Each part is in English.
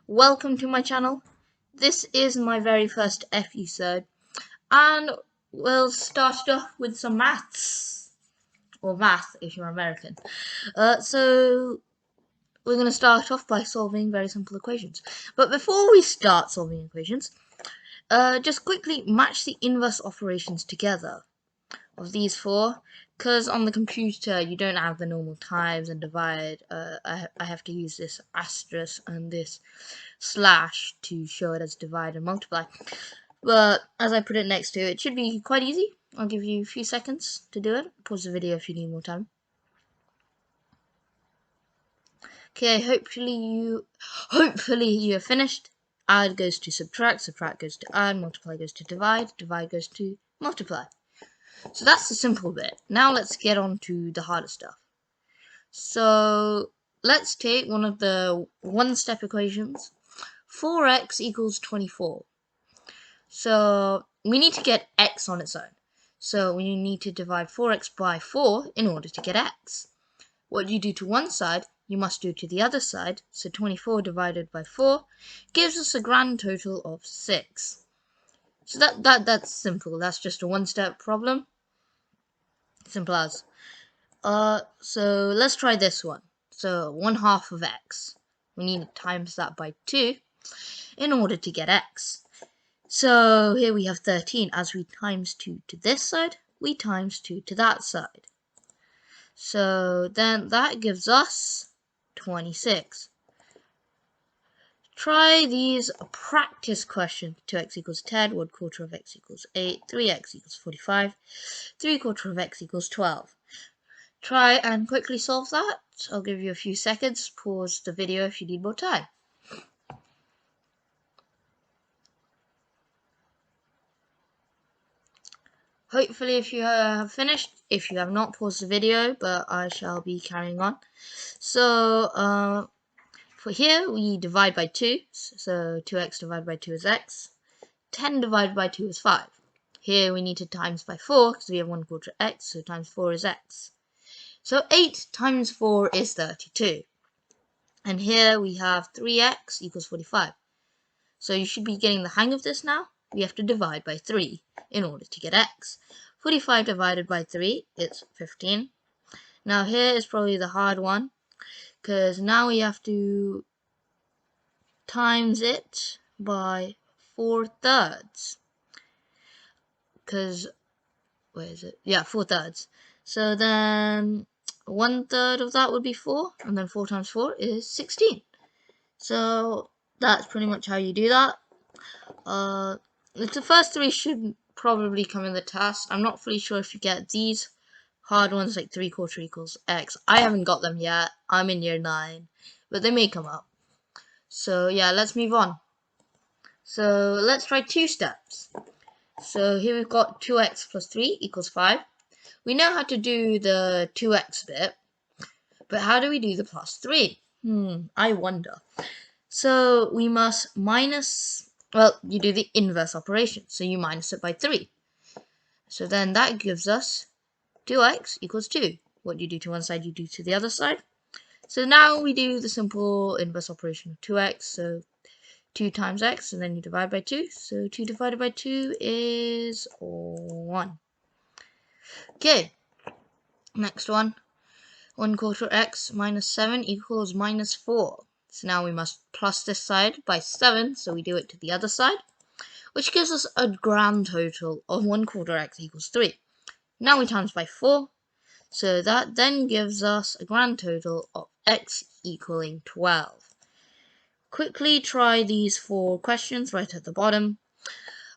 Welcome to my channel. This is my very first episode, and we'll start it off with some maths, or math if you're American. So we're going to start off by solving very simple equations. But before we start solving equations, just quickly match the inverse operations together of these four, because on the computer you don't have the normal times and divide. I have to use this asterisk and this slash to show it as divide and multiply, but as I put it next to it, it should be quite easy. I'll give you a few seconds to do it. Pause the video if you need more time. Okay, hopefully you have finished. Add goes to subtract, subtract goes to add, multiply goes to divide, divide goes to multiply. So that's the simple bit. Now let's get on to the harder stuff. So let's take one of the one-step equations. 4x equals 24. So we need to get x on its own. So we need to divide 4x by 4 in order to get x. What you do to one side, you must do to the other side. So 24 divided by 4 gives us a grand total of 6. So that's simple. That's just a one-step problem. Simple as. So let's try this one. So 1/2 of x. We need to times that by 2 in order to get x. So here we have 13. As we times 2 to this side, we times 2 to that side. So then that gives us 26. Try these practice questions. 2x equals 10, 1/4 of x equals 8, 3x equals 45, 3/4 of x equals 12. Try and quickly solve that. I'll give you a few seconds. Pause the video if you need more time. Hopefully if you have finished. If you have not, pause the video, but I shall be carrying on. So for here we divide by 2, so 2x divided by 2 is x. 10 divided by 2 is 5. Here we need to times by 4 because we have 1/4 x, so times 4 is x. So 8 times 4 is 32. And here we have 3x equals 45. So you should be getting the hang of this now. We have to divide by 3 in order to get x. 45 divided by 3 is 15. Now here is probably the hard one, because now we have to times it by 4/3. Because, where is it? Yeah, 4/3. So then 1/3 of that would be 4, and then 4 times 4 is 16. So that's pretty much how you do that. The first 3 should probably come in the test. I'm not fully sure if you get these hard ones like 3/4 equals x. I haven't got them yet. I'm in year 9, but they may come up. So yeah, let's move on. So let's try 2 steps. So here we've got 2x plus 3 equals 5. We know how to do the 2x bit, but how do we do the plus 3? I wonder. So we must minus, well, you do the inverse operation. So you minus it by 3. So then that gives us 2x equals 2. What you do to one side, you do to the other side. So now we do the simple inverse operation of 2x. So 2 times x, and then you divide by 2. So 2 divided by 2 is 1. Okay, next one. 1/4 x minus 7 equals minus 4. So now we must plus this side by 7, so we do it to the other side, which gives us a grand total of 1/4 x equals 3. Now we times by 4, so that then gives us a grand total of x equaling 12. Quickly try these 4 questions right at the bottom.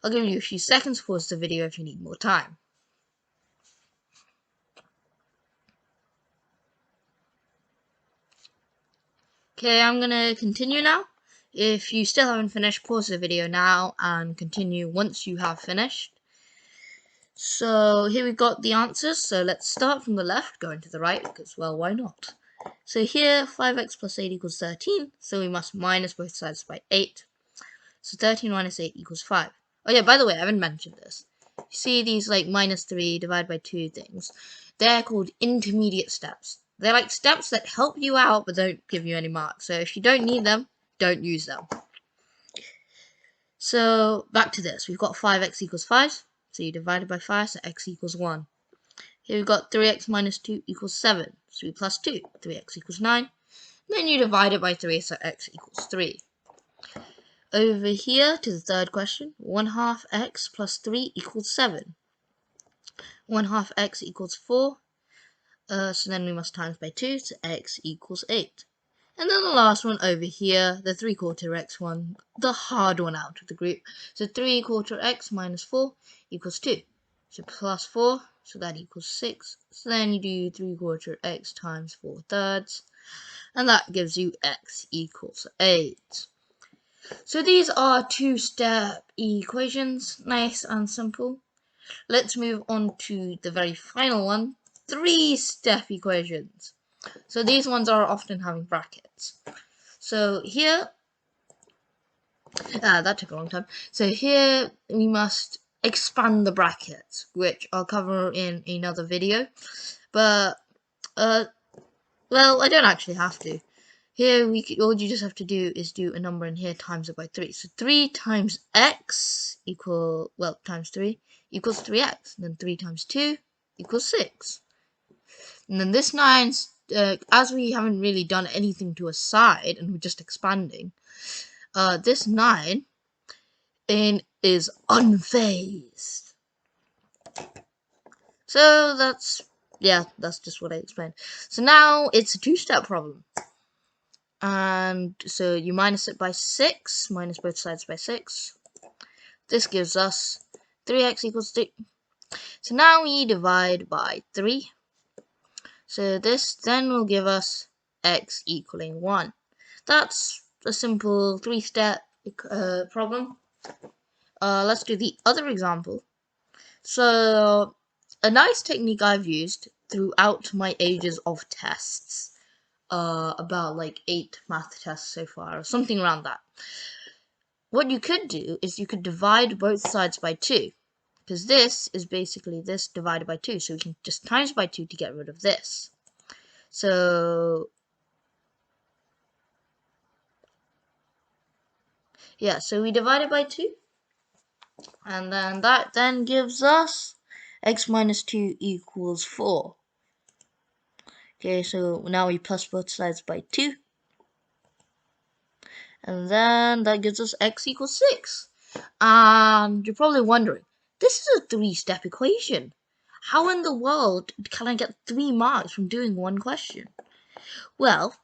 I'll give you a few seconds. Pause the video if you need more time. Okay, I'm gonna continue now. If you still haven't finished, pause the video now and continue once you have finished. So here we've got the answers. So let's start from the left, going to the right, because, well, why not? So here, 5x plus 8 equals 13. So we must minus both sides by 8. So 13 minus 8 equals 5. Oh yeah, by the way, I haven't mentioned this. You see these like minus 3 divided by 2 things. They're called intermediate steps. They're like steps that help you out but don't give you any marks. So if you don't need them, don't use them. So back to this. We've got 5x equals 5. So you divide it by 5, so x equals 1. Here we've got 3x minus 2 equals 7. So we plus 2. 3x equals 9. Then you divide it by 3, so x equals 3. Over here to the third question. 1/2 x plus 3 equals 7. 1/2 x equals 4. So then we must times by 2, so x equals 8. And then the last one over here, the 3/4 x one, the hard one out of the group. So 3/4 x minus 4 equals 2. So plus 4, so that equals 6. So then you do 3/4 x times 4/3, and that gives you x equals 8. So these are two-step equations, nice and simple. Let's move on to the very final one, three-step equations. So these ones are often having brackets. So here, that took a long time. So here we must expand the brackets, which I'll cover in another video. But, well, I don't actually have to. Here, all you just have to do is do a number in here times it by 3. So 3 times x times 3 equals 3x. And then 3 times 2 equals 6. And then this 9, as we haven't really done anything to a side and we're just expanding, this 9 is unfazed. So that's just what I explained. So now it's a two-step problem. And so you minus it by 6, minus both sides by 6. This gives us 3x equals 3. So now we divide by 3. So this then will give us x equaling 1. That's a simple three-step problem. Let's do the other example. So a nice technique I've used throughout my ages of tests, about like 8 math tests so far, or something around that. What you could do is you could divide both sides by 2, because this is basically this divided by 2, so we can just times by 2 to get rid of this. So yeah, so we divide it by 2, and then that then gives us x minus 2 equals 4. Okay, so now we plus both sides by 2. And then that gives us x equals 6. And you're probably wondering, this is a three-step equation. How in the world can I get 3 marks from doing one question? Well,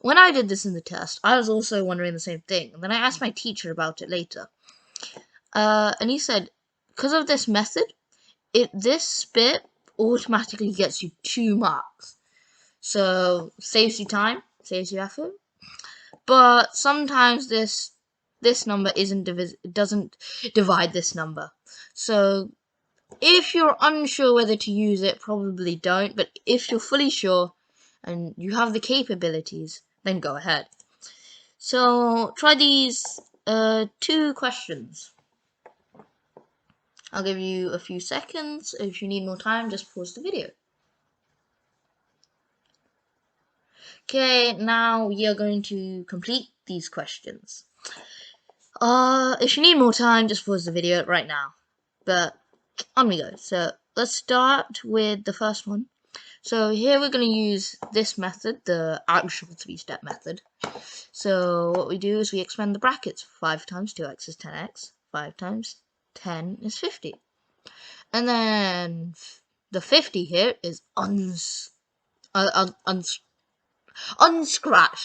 when I did this in the test, I was also wondering the same thing. And then I asked my teacher about it later. And he said, because of this method, this bit automatically gets you 2 marks. So saves you time, saves you effort. But sometimes this number doesn't divide this number. So if you're unsure whether to use it, probably don't. But if you're fully sure and you have the capabilities, then go ahead. So try these 2 questions. I'll give you a few seconds. If you need more time, just pause the video. Okay, now we are going to complete these questions. If you need more time, just pause the video right now. But on we go. So let's start with the first one. So here we're going to use this method, the actual 3-step method. So what we do is we expand the brackets. 5 times 2x is 10x. 5 times 10 is 50. And then the 50 here is unscratched.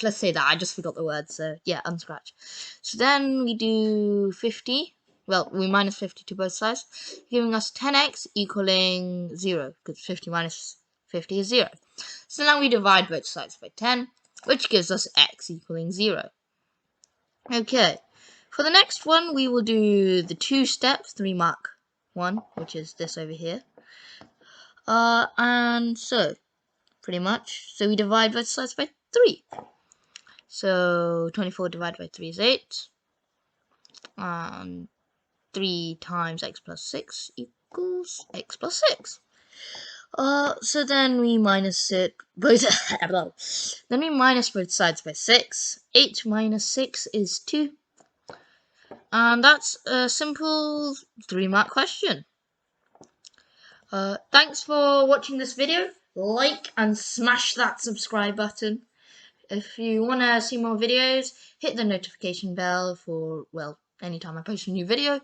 Let's say that. I just forgot the word. So yeah, unscratched. So then we do 50. Well, we minus 50 to both sides, giving us 10x equaling 0, because 50 minus 50 is 0. So now we divide both sides by 10, which gives us x equaling 0. Okay, for the next one, we will do the 2-step 3-mark one, which is this over here. And so, pretty much, so we divide both sides by 3. So 24 divided by 3 is 8. And 3 times x plus 6 equals x plus 6. So then we minus it both. Then we minus both sides by 6. 8 minus 6 is 2. And that's a simple 3-mark question. Thanks for watching this video. Like and smash that subscribe button. If you want to see more videos, hit the notification bell for, well, anytime I post a new video.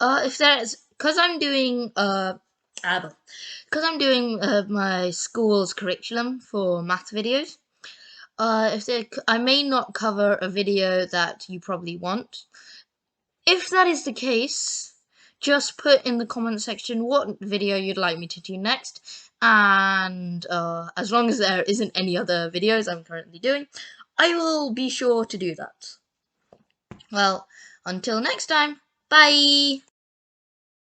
If there's, because I'm doing my school's curriculum for math videos. I may not cover a video that you probably want. If that is the case, just put in the comment section what video you'd like me to do next, and as long as there isn't any other videos I'm currently doing, I will be sure to do that. Well, until next time, bye!